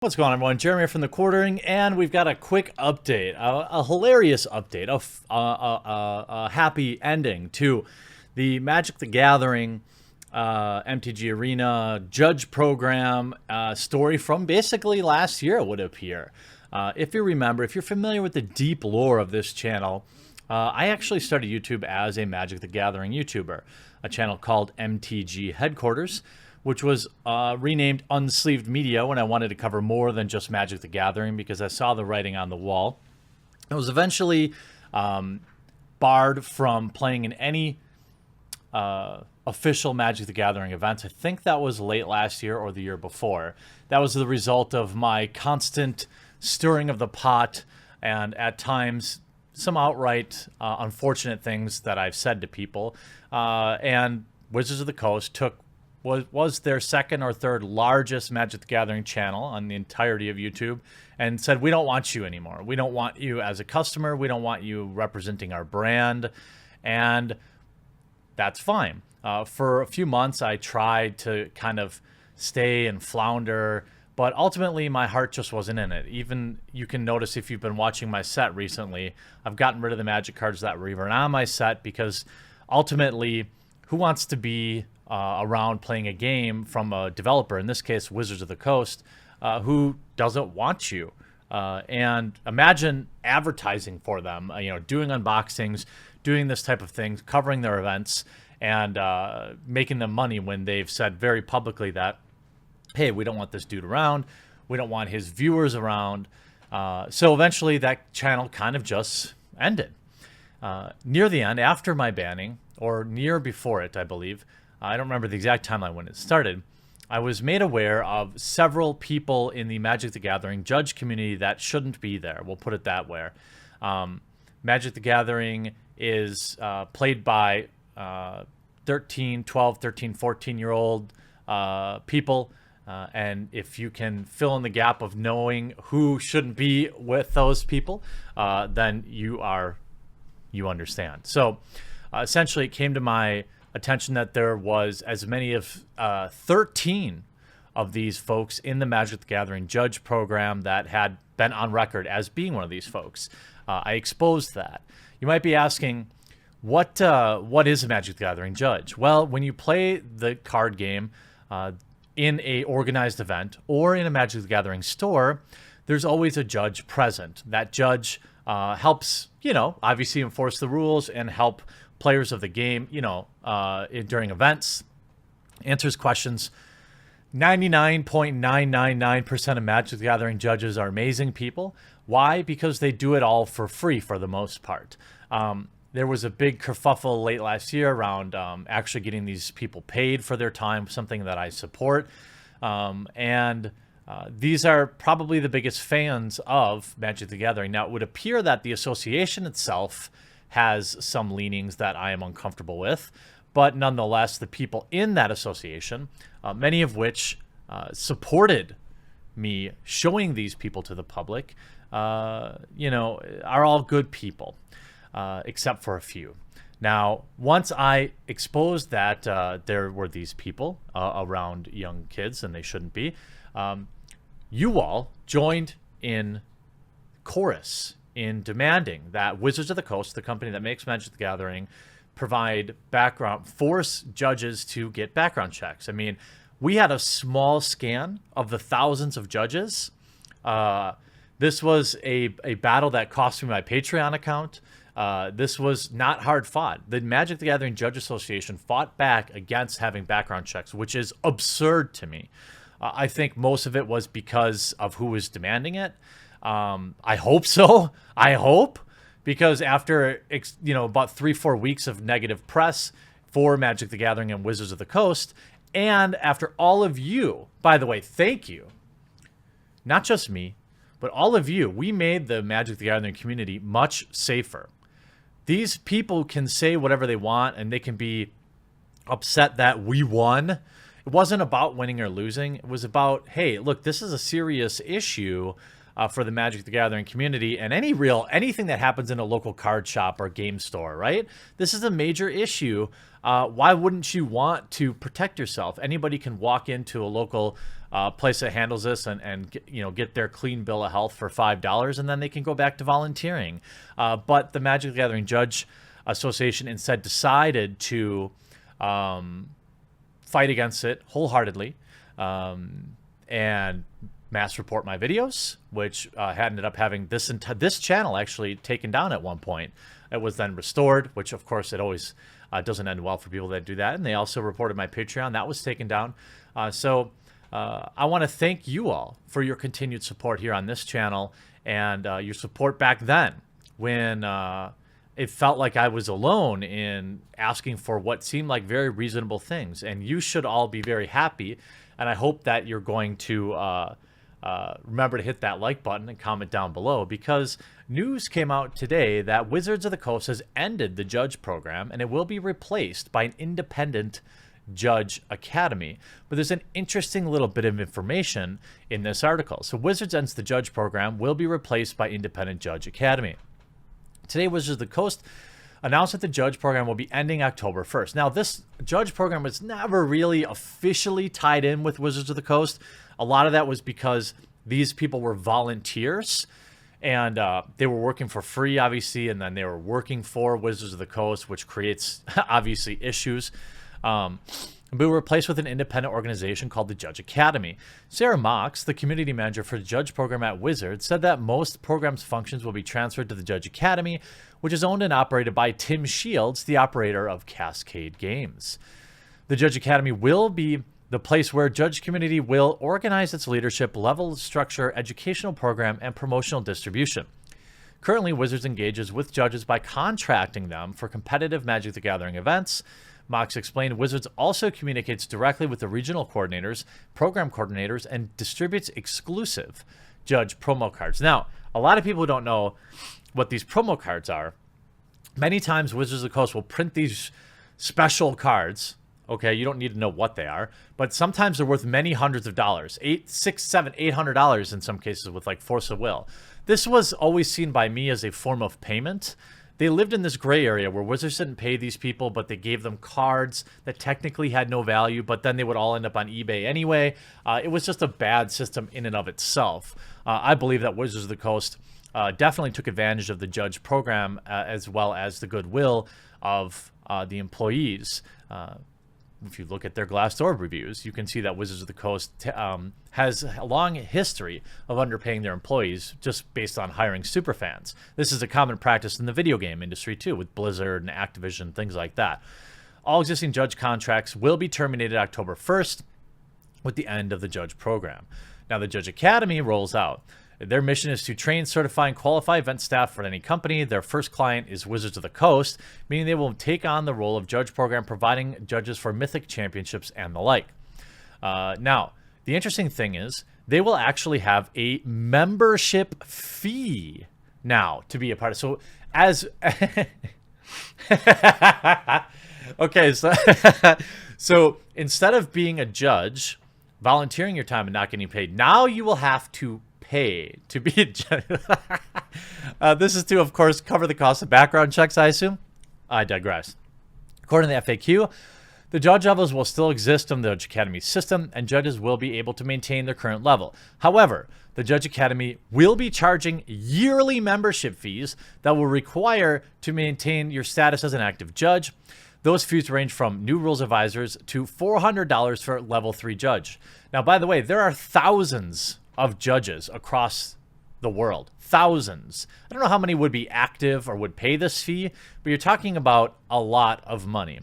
What's going on, everyone? Jeremy here from the Quartering, and we've got a quick update, a hilarious update, a happy ending to the Magic the Gathering MTG Arena Judge Program story from basically last year, it would appear. If you remember, if you're familiar with the deep lore of this channel, I actually started YouTube as a Magic the Gathering YouTuber, a channel called MTG Headquarters, which was renamed Unsleeved Media when I wanted to cover more than just Magic the Gathering because I saw the writing on the wall. It was eventually barred from playing in any official Magic the Gathering events. I think that was late last year or the year before. That was the result of my constant stirring of the pot and at times some outright unfortunate things that I've said to people. And Wizards of the Coast was their second or third largest Magic the Gathering channel on the entirety of YouTube and said, we don't want you anymore. We don't want you as a customer. We don't want you representing our brand. And that's fine. For a few months, I tried to kind of stay and flounder, but ultimately my heart just wasn't in it. Even you can notice if you've been watching my set recently, I've gotten rid of the Magic cards that were even on my set because ultimately, who wants to be around playing a game from a developer, in this case Wizards of the Coast, who doesn't want you? And imagine advertising for them, doing unboxings, doing this type of thing, covering their events, and making them money when they've said very publicly that, hey, we don't want this dude around, we don't want his viewers around. So eventually that channel kind of just ended. Near the end, after my banning, or near before it, I believe, I don't remember the exact timeline when it started, I was made aware of several people in the Magic the Gathering judge community that shouldn't be there. We'll put it that way. Magic the Gathering is played by 13, 12, 13, 14-year-old people. And if you can fill in the gap of knowing who shouldn't be with those people, then you understand. So essentially it came to my attention that there was as many of 13 of these folks in the Magic the Gathering judge program that had been on record as being one of these folks. I exposed that. You might be asking, what is a Magic the Gathering judge? Well, when you play the card game in a organized event or in a Magic the Gathering store, there's always a judge present. That judge helps, obviously enforce the rules and help players of the game, during events, answers questions. 99.999% of Magic the Gathering judges are amazing people. Why? Because they do it all for free for the most part. There was a big kerfuffle late last year around actually getting these people paid for their time, something that I support. These are probably the biggest fans of Magic the Gathering. Now, it would appear that the association itself has some leanings that I am uncomfortable with, but nonetheless, the people in that association, many of which supported me showing these people to the public, are all good people, except for a few. Now, once I exposed that there were these people around young kids, and they shouldn't be, you all joined in chorus in demanding that Wizards of the Coast, the company that makes Magic the Gathering, force judges to get background checks. I mean, we had a small scan of the thousands of judges. This was a battle that cost me my Patreon account. This was not hard fought. The Magic the Gathering Judge Association fought back against having background checks, which is absurd to me. I think most of it was because of who was demanding it. I hope so. I hope, because after about 3-4 weeks of negative press for Magic the Gathering and Wizards of the Coast, and after all of you, by the way, thank you, not just me, but all of you, we made the Magic the Gathering community much safer. These people can say whatever they want, and they can be upset that we won. It wasn't about winning or losing. It was about, hey, look, this is a serious issue. for the Magic the Gathering community and anything that happens in a local card shop or game store, right? This is a major issue. Why wouldn't you want to protect yourself? Anybody can walk into a local place that handles this and get their clean bill of health for $5, and then they can go back to volunteering. But the Magic the Gathering Judge Association instead decided to fight against it wholeheartedly and mass report my videos, which ended up having this channel actually taken down at one point. It was then restored, which of course it always doesn't end well for people that do that. And they also reported my Patreon. That was taken down. So I want to thank you all for your continued support here on this channel and your support back then when it felt like I was alone in asking for what seemed like very reasonable things. And you should all be very happy. And I hope that you're going to remember to hit that like button and comment down below, because news came out today that Wizards of the Coast has ended the judge program and it will be replaced by an independent judge academy. But there's an interesting little bit of information in this article. So Wizards ends the judge program, will be replaced by independent judge academy. Today, Wizards of the Coast announced that the judge program will be ending October 1st. Now, this judge program was never really officially tied in with Wizards of the Coast. A lot of that was because these people were volunteers and they were working for free, obviously, and then they were working for Wizards of the Coast, which creates, obviously, issues. We were replaced with an independent organization called the Judge Academy. Sarah Mox, the community manager for the Judge program at Wizards, said that most program's functions will be transferred to the Judge Academy, which is owned and operated by Tim Shields, the operator of Cascade Games. The Judge Academy will be the place where Judge community will organize its leadership, level structure, educational program, and promotional distribution. Currently, Wizards engages with judges by contracting them for competitive Magic the Gathering events. Mox explained Wizards also communicates directly with the regional coordinators, program coordinators, and distributes exclusive judge promo cards. Now, a lot of people don't know what these promo cards are. Many times Wizards of the Coast will print these special cards. Okay, you don't need to know what they are, but sometimes they're worth many hundreds of dollars, $800 in some cases with like Force of Will. This was always seen by me as a form of payment. They lived in this gray area where Wizards didn't pay these people, but they gave them cards that technically had no value, but then they would all end up on eBay anyway. It was just a bad system in and of itself. I believe that Wizards of the Coast definitely took advantage of the judge program as well as the goodwill of the employees. If you look at their Glassdoor reviews, you can see that Wizards of the Coast has a long history of underpaying their employees just based on hiring superfans. This is a common practice in the video game industry too, with Blizzard and Activision, things like that. All existing judge contracts will be terminated October 1st with the end of the judge program. Now the Judge Academy rolls out. Their mission is to train, certify, and qualify event staff for any company. Their first client is Wizards of the Coast, meaning they will take on the role of judge program, providing judges for Mythic championships and the like. Now, the interesting thing is they will actually have a membership fee now to be a part of. So as okay, so instead of being a judge, volunteering your time and not getting paid, now you will have to pay to be a judge. This is to, of course, cover the cost of background checks, I assume. I digress. According to the FAQ, the judge levels will still exist on the Judge Academy system, and judges will be able to maintain their current level. However, the Judge Academy will be charging yearly membership fees that will require to maintain your status as an active judge. Those fees range from new rules advisors to $400 for level 3 judge. Now, by the way, there are thousands of judges across the world. Thousands. I don't know how many would be active or would pay this fee, but you're talking about a lot of money.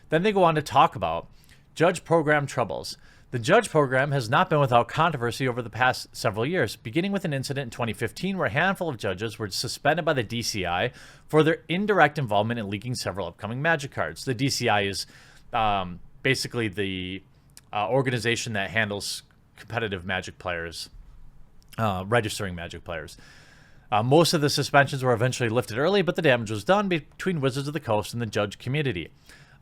Then they go on to talk about judge program troubles. The judge program has not been without controversy over the past several years, beginning with an incident in 2015 where a handful of judges were suspended by the DCI for their indirect involvement in leaking several upcoming Magic cards. The DCI is basically the organization that handles competitive Magic players, registering Magic players. Most of the suspensions were eventually lifted early, but the damage was done between Wizards of the Coast and the judge community.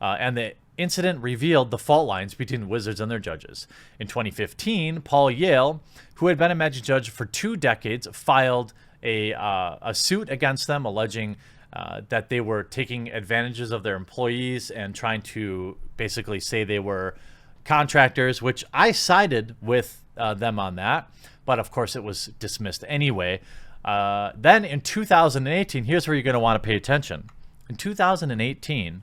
And the incident revealed the fault lines between the Wizards and their judges. In 2015, Paul Yale, who had been a Magic judge for 2 decades, filed a suit against them, alleging that they were taking advantages of their employees and trying to basically say they were contractors, which I sided with them on that. But of course, it was dismissed anyway. Then in 2018, here's where you're going to want to pay attention. In 2018,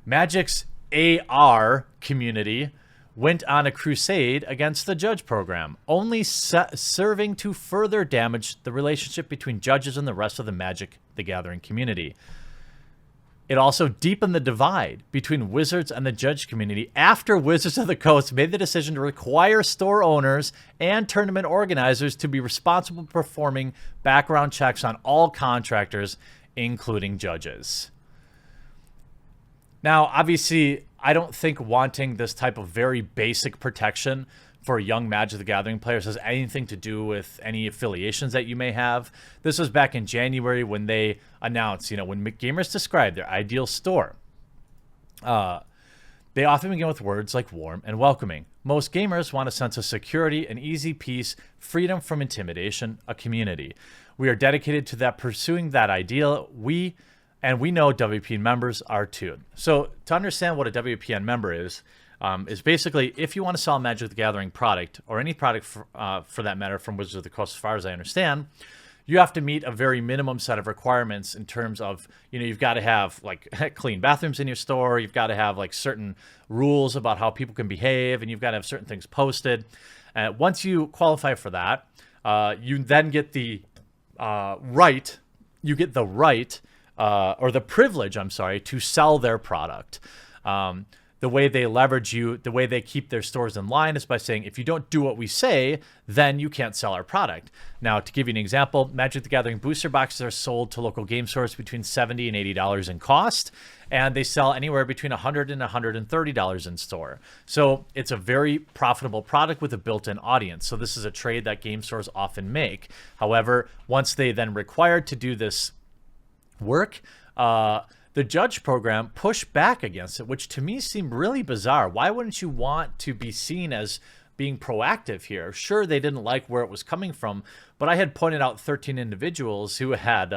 Magic's AR community went on a crusade against the judge program, only serving to further damage the relationship between judges and the rest of the Magic the Gathering community. It also deepened the divide between Wizards and the judge community after Wizards of the Coast made the decision to require store owners and tournament organizers to be responsible for performing background checks on all contractors, including judges. Now, obviously, I don't think wanting this type of very basic protection for young Magic the Gathering players has anything to do with any affiliations that you may have. This was back in January when they announced, when gamers describe their ideal store, they often begin with words like warm and welcoming. Most gamers want a sense of security, an easy peace, freedom from intimidation, a community. We are dedicated to that, pursuing that ideal. We know WPN members are too. So to understand what a WPN member is basically if you want to sell a Magic the Gathering product, or any product for that matter from Wizards of the Coast, as far as I understand, you have to meet a very minimum set of requirements in terms of, you've got to have like clean bathrooms in your store. You've got to have like certain rules about how people can behave, and you've got to have certain things posted. Once you qualify for that, you then get the right, or the privilege, to sell their product. The way they leverage you, the way they keep their stores in line is by saying, if you don't do what we say, then you can't sell our product. Now, to give you an example, Magic the Gathering booster boxes are sold to local game stores between $70 and $80 in cost, and they sell anywhere between $100 and $130 in store. So it's a very profitable product with a built-in audience. So this is a trade that game stores often make. However, once they then required to do this work, the judge program pushed back against it, which to me seemed really bizarre. Why wouldn't you want to be seen as being proactive here? Sure, they didn't like where it was coming from, but I had pointed out 13 individuals who had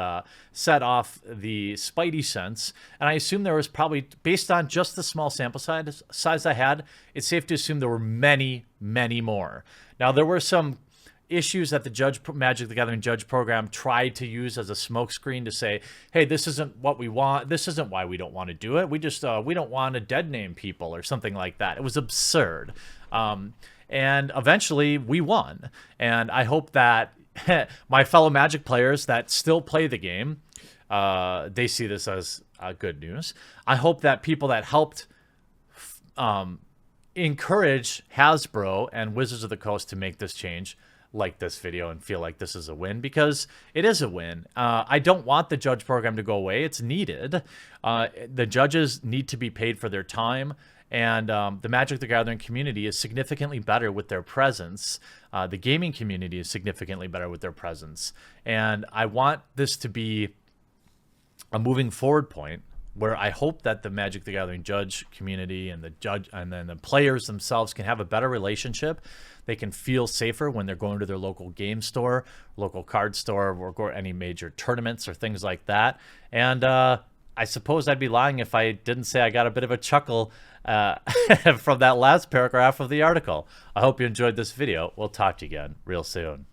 set off the spidey sense, and I assume there was probably, based on just the small sample size I had, it's safe to assume there were many, many more. Now, there were some issues that the Magic the Gathering judge program tried to use as a smokescreen to say, hey, this isn't what we want. This isn't why we don't want to do it. We just, we don't want to dead name people or something like that. It was absurd. And eventually we won. And I hope that my fellow Magic players that still play the game, they see this as good news. I hope that people that helped encourage Hasbro and Wizards of the Coast to make this change like this video and feel like this is a win, because it is a win. I don't want the judge program to go away. It's needed. The judges need to be paid for their time, and the Magic the Gathering community is significantly better with their presence. The gaming community is significantly better with their presence, and I want this to be a moving forward point where I hope that the Magic the Gathering judge community and the judge and then the players themselves can have a better relationship. They can feel safer when they're going to their local game store, local card store, or any major tournaments or things like that. And I suppose I'd be lying if I didn't say I got a bit of a chuckle from that last paragraph of the article. I hope you enjoyed this video. We'll talk to you again real soon.